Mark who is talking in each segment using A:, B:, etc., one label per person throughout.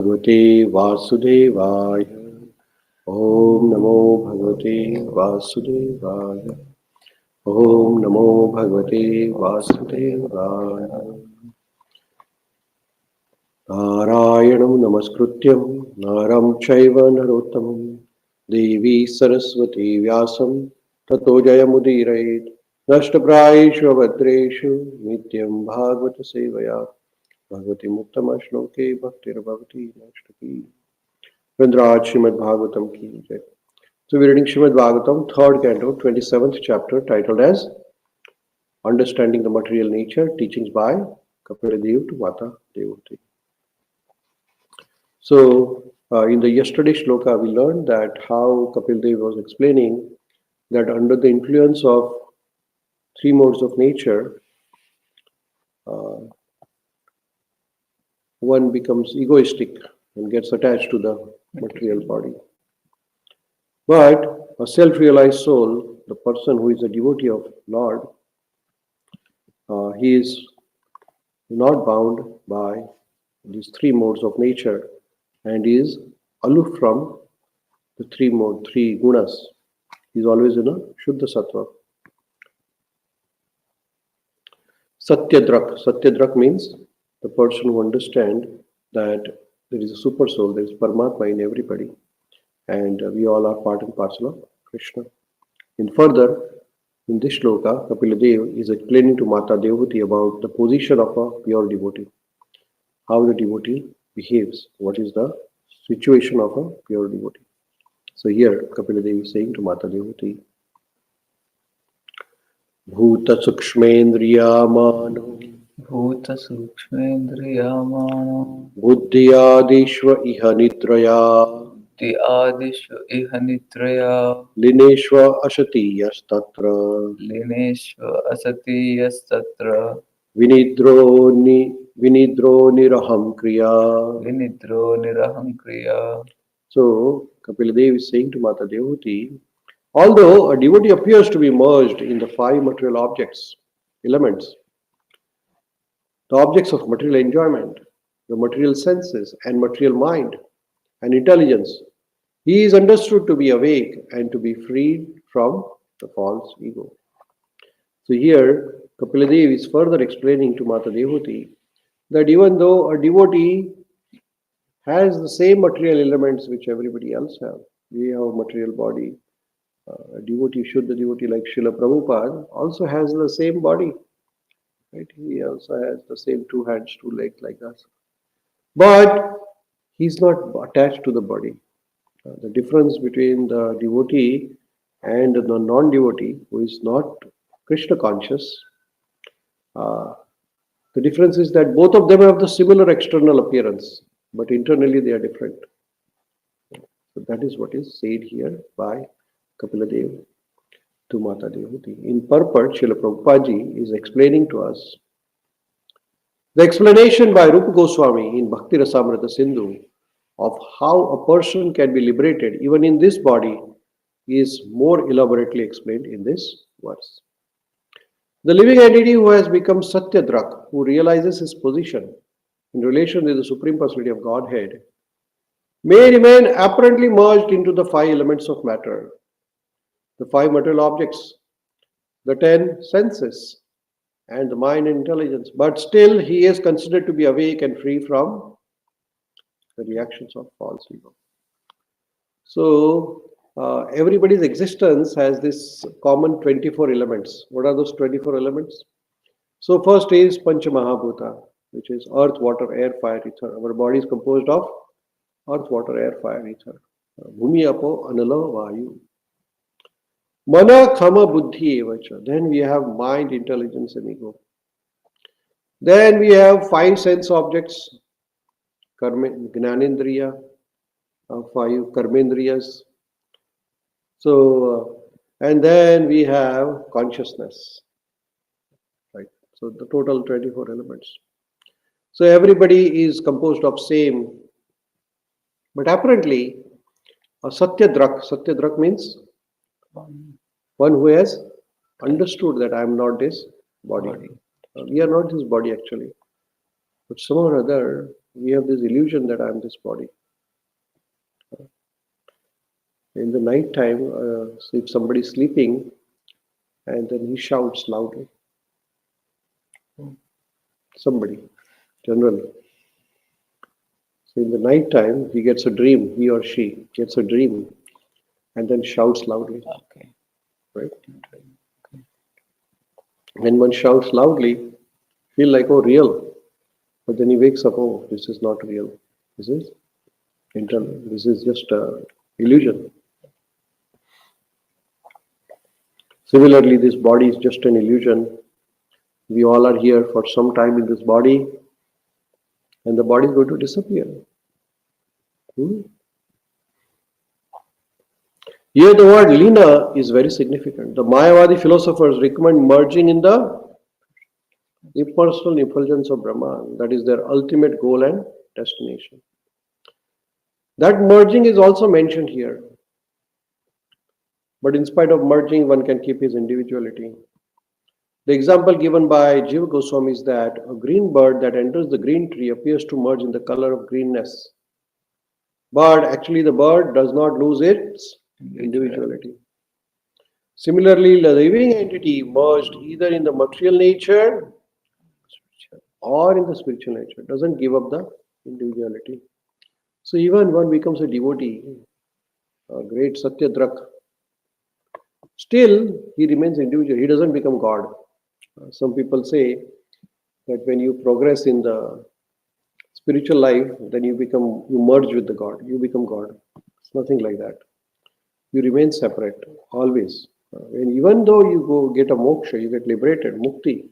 A: Bhagavate Vasudevaya. Om Namo Bhagavate Vasudevaya. Om Namo Bhagavate Vasudevaya. Narayanam Namaskrutyam Naram Chaiva Narottamam Devi Saraswati Vyasam Tato Jayamudirayet Nashtaprayeshu Abhadreshu Nityam Bhagavata Sevaya Bhagavati Muttama Shloke Bhaktir Bhavati Nashtaki Vindraj Srimad Bhagavatam Ki Jai. So we're reading Srimad Bhagavatam, 3rd canto, 27th chapter, titled as Understanding the Material Nature, Teachings by Kapila to Mata Devotee. So in the yesterday shloka, we learned that how Kapil Dev was explaining that under the influence of three modes of nature, one becomes egoistic and gets attached to the material body. But a self-realized soul, the person who is a devotee of Lord, he is not bound by these three modes of nature and is aloof from the three gunas. He is always in a Shuddha Sattva. Satyadrak. Satyadrak means the person who understands that there is a super soul, there is Paramatma in everybody, and we all are part and parcel of Krishna. In this shloka, Kapila Dev is explaining to Mata Devotee about the position of a pure devotee, how the devotee behaves, what is the situation of a pure devotee. So here Kapila Dev is saying to Mata Devotee, Bhuta Sukshmendriyamano
B: Bhuta Sukshmendriyamano
A: Buddhiyadishva iha nitraya
B: Di Adishu Ihanitraya
A: Lineshva ashati yastatra
B: Lineshva Asati Yastatra
A: Vinidro niraham kriya.
B: Vinidro Nirahankriya.
A: So Kapila Dev is saying to Mata Devotee, although a devotee appears to be merged in the five material elements, the objects of material enjoyment, the material senses and material mind and intelligence, he is understood to be awake and to be freed from the false ego. So here Kapila Dev is further explaining to Mata Devotee that even though a devotee has the same material elements which everybody else have, we have a material body. A devotee, Shuddha devotee like Srila Prabhupada also has the same body. Right? He also has the same two hands, two legs like us. But he's not attached to the body. The difference between the devotee and the non-devotee who is not Krishna conscious, the difference is that both of them have the similar external appearance, but internally they are different. So that is what is said here by Kapila Dev to Mata Devotee. In purport, Srila Prabhupada is explaining to us the explanation by Rupa Goswami in Bhakti Rasamrita Sindhu of how a person can be liberated even in this body is more elaborately explained in this verse. The living entity who has become Satyadrak, who realizes his position in relation with the Supreme Personality of Godhead, may remain apparently merged into the five elements of matter, the five material objects, the 10 senses, and the mind and intelligence, but still he is considered to be awake and free from the reactions of false ego. So everybody's existence has this common 24 elements. What are those 24 elements? So first is Pancha Mahabhuta, which is earth, water, air, fire, ether. Our body is composed of earth, water, air, fire, ether. Bhumi, Apo, Anala, Vayu. Mana, Kama, Buddhi, Evacha. Then we have mind, intelligence, and ego. Then we have five sense objects, Gnanendriya, five Karmendriyas. So, and then we have consciousness, right? So the total 24 elements. So everybody is composed of same, but apparently a Satyadrak means one who has understood that I am not this body. We are not this body actually. But somehow or other, We have this illusion that I am this body. In the night time, so if somebody is sleeping and then he shouts loudly, somebody, generally. So in the night time, he gets a dream, he or she gets a dream and then shouts loudly,
B: Okay.
A: right? When one shouts loudly, feel like, oh, real. But then he wakes up, oh, this is not real. This is internal. This is just a illusion. Similarly, this body is just an illusion. We all are here for some time in this body, and the body is going to disappear. Here, the word Lina is very significant. The Mayavadi philosophers recommend merging in the impersonal effulgence of Brahman. That is their ultimate goal and destination. That merging is also mentioned here. But in spite of merging, one can keep his individuality. The example given by Jiva Goswami is that a green bird that enters the green tree appears to merge in the color of greenness. But actually, the bird does not lose its individuality. Similarly, the living entity merged either in the material nature or in the spiritual nature doesn't give up the individuality. So even one becomes a devotee, a great Satyadrak, still he remains individual. He doesn't become God. Some people say that when you progress in the spiritual life, then you merge with the God. You become God. It's nothing like that. You remain separate always. And even though you go get a moksha, you get liberated, mukti,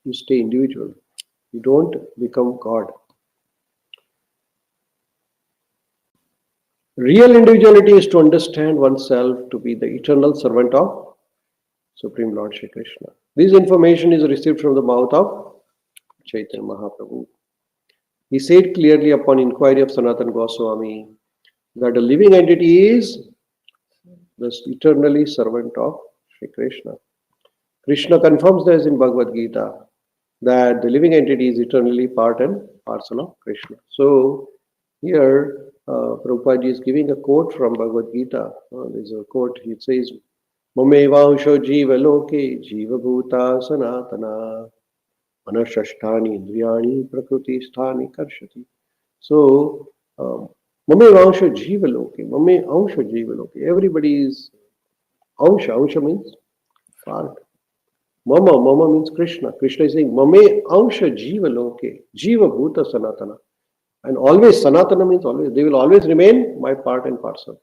A: you stay individual. You don't become God. Real individuality is to understand oneself to be the eternal servant of Supreme Lord Shri Krishna. This information is received from the mouth of Chaitanya Mahaprabhu. He said clearly upon inquiry of Sanatana Goswami that a living entity is the eternally servant of Shri Krishna. Krishna confirms this in Bhagavad Gita that the living entity is eternally part and parcel of Krishna. So here Prabhupada is giving a quote from Bhagavad Gita. There's a quote, he says, Mamevansho jiva loke jiva bhuta sanatana manashashtani indriyani prakriti sthani karshati. So, Mame Vansha Jiva Loke, Mame Ansha Jiva Loke. Everybody is Ansha. Ansha means part. Mama means Krishna. Krishna is saying, Mame Ansha Jiva Loke, Jiva Bhuta Sanatana. And always, Sanatana means always. They will always remain my part and parcel.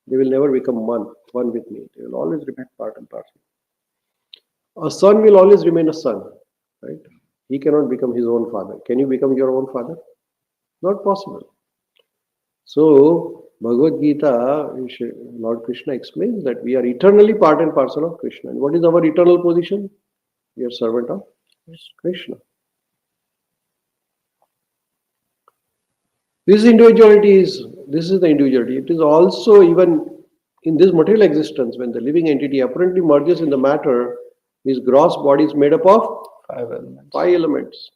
A: They will never become one with me. They will always remain part and parcel. A son will always remain a son, right? He cannot become his own father. Can you become your own father? Not possible. So, Bhagavad Gita, Lord Krishna explains that we are eternally part and parcel of Krishna. And what is our eternal position? We are servant of Krishna. This is the individuality. It is also even in this material existence, when the living entity apparently merges in the matter, his gross body is made up of five elements.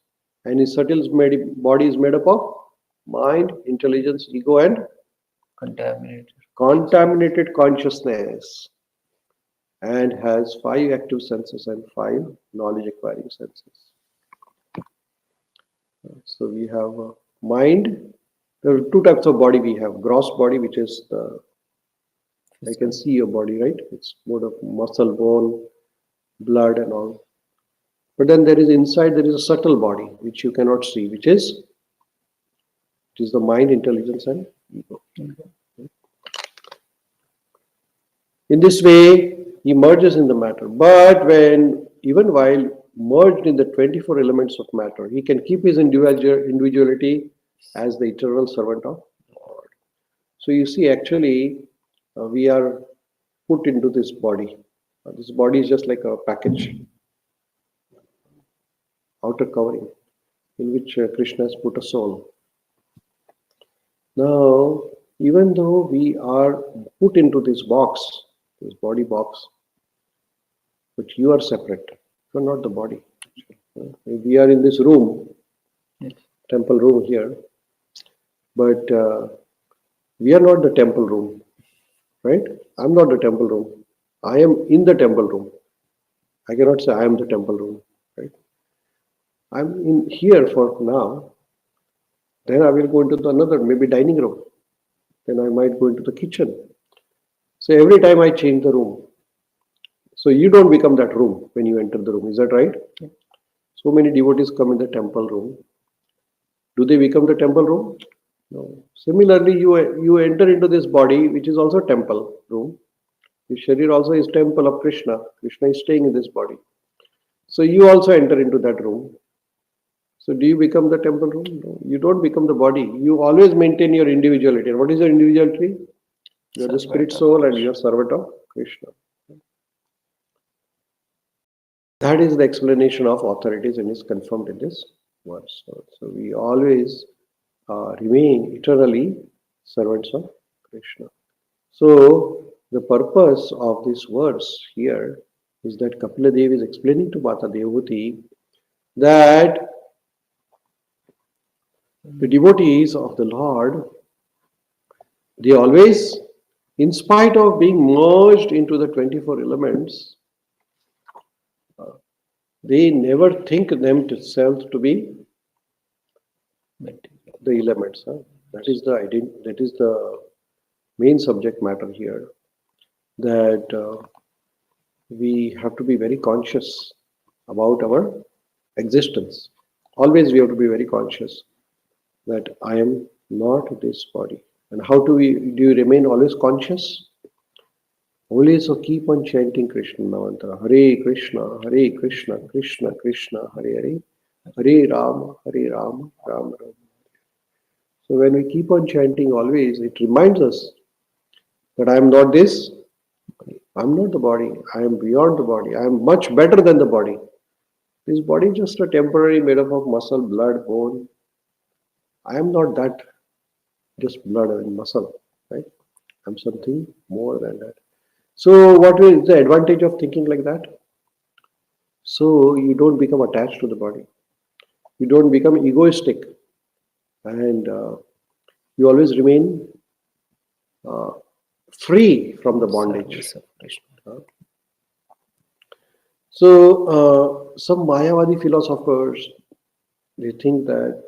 A: And his subtle body is made up of mind, intelligence, ego, and contaminated consciousness, and has 5 active senses and 5 knowledge acquiring senses. So we have mind. There are 2 types of body we have. Gross body, which is I can see your body, right? It's made of muscle, bone, blood and all. But then there is inside, there is a subtle body which you cannot see, which is the mind, intelligence and ego. In this way, he merges in the matter. But even while merged in the 24 elements of matter, he can keep his individuality as the eternal servant of Lord. So you see, actually, we are put into this body. This body is just like a package, outer covering, in which Krishna has put a soul. Now, even though we are put into this box, this body box, but you are separate. You are not the body. We are in this room. temple room here, but we are not the temple room, right? I'm not the temple room. I am in the temple room. I cannot say I am the temple room, right? I'm in here for now. Then I will go into the another, maybe dining room. Then I might go into the kitchen. So every time I change the room. So you don't become that room when you enter the room. Is that right? So many devotees come in the temple room. Do they become the temple room? No. Similarly, you enter into this body, which is also temple room. Your sharir also is temple of Krishna. Krishna is staying in this body. So you also enter into that room. So do you become the temple room? No. You don't become the body. You always maintain your individuality. And what is your individuality? You are the spirit soul and you are servant of Krishna. That is the explanation of authorities and is confirmed in this verse. So we always remain eternally servants of Krishna. So the purpose of this verse here is that Kapila Dev is explaining to Mata Devotee that the devotees of the Lord, they always, in spite of being merged into the 24 elements, they never think themselves to be the elements. That is the main subject matter here. That we have to be very conscious about our existence. Always we have to be very conscious that I am not this body. And how do you remain always conscious? Only so keep on chanting Krishna mantra. Hare Krishna, Krishna Krishna, Hare Hare, Hare Rama, Rama Rama. So when we keep on chanting always, it reminds us that I am not this, I am not the body, I am beyond the body, I am much better than the body. This body is just a temporary made up of muscle, blood, bone. I am not that, just blood and muscle, right? I'm something more than that. So what is the advantage of thinking like that? So you don't become attached to the body. You don't become egoistic, and you always remain uh, free from the bondage. So some Mayavadi philosophers, they think that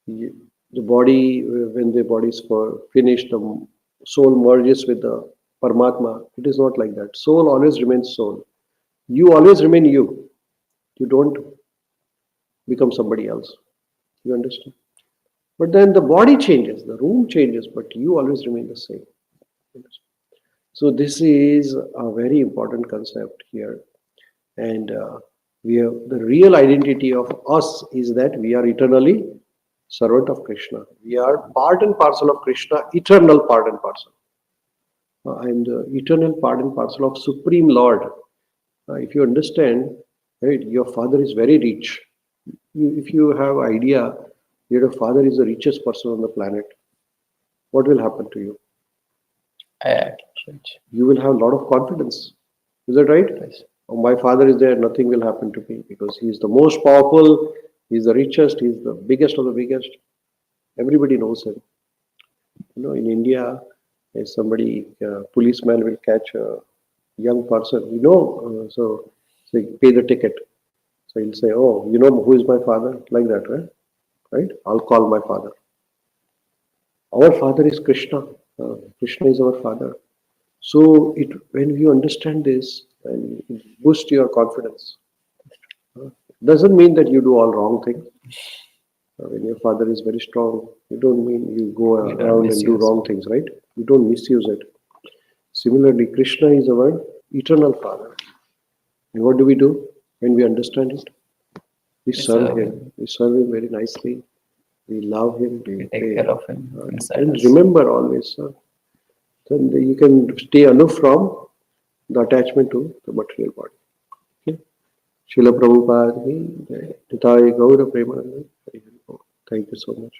A: the body, when the body is finished, the soul merges with the Paramatma. It is not like that. Soul always remains soul. You always remain you. You don't become somebody else. You understand? But then the body changes, the room changes, but you always remain the same. So this is a very important concept here. And we have the real identity of us is that we are eternally servant of Krishna. We are part and parcel of Krishna, eternal part and parcel. And eternal part and parcel of Supreme Lord. If you understand, right, your father is very rich. If you have idea that your father is the richest person on the planet, what will happen to you?
B: I act rich.
A: You will have a lot of confidence. Is that right?
B: Yes.
A: Oh, my father is there, nothing will happen to me because he is the most powerful, he is the richest, he is the biggest of the biggest. Everybody knows him. You know, in India, if somebody, policeman will catch a young person, so pay the ticket. So he'll say, oh, you know who is my father? Like that, right? Right? I'll call my father. Our father is Krishna. Krishna is our father. So when you understand this, and it boosts your confidence. Doesn't mean that you do all wrong things. When your father is very strong, you don't mean you go around and do wrong things, right? You don't misuse it. Similarly, Krishna is our eternal father. And what do we do when we understand it? We serve him. We serve him very nicely. We love him.
B: We take care of him inside
A: And
B: us.
A: remember always, then you can stay aloof from the attachment to the material body. Okay? Srila Prabhupada ki Jai. Nitai Gaura Premanande. Thank you so much.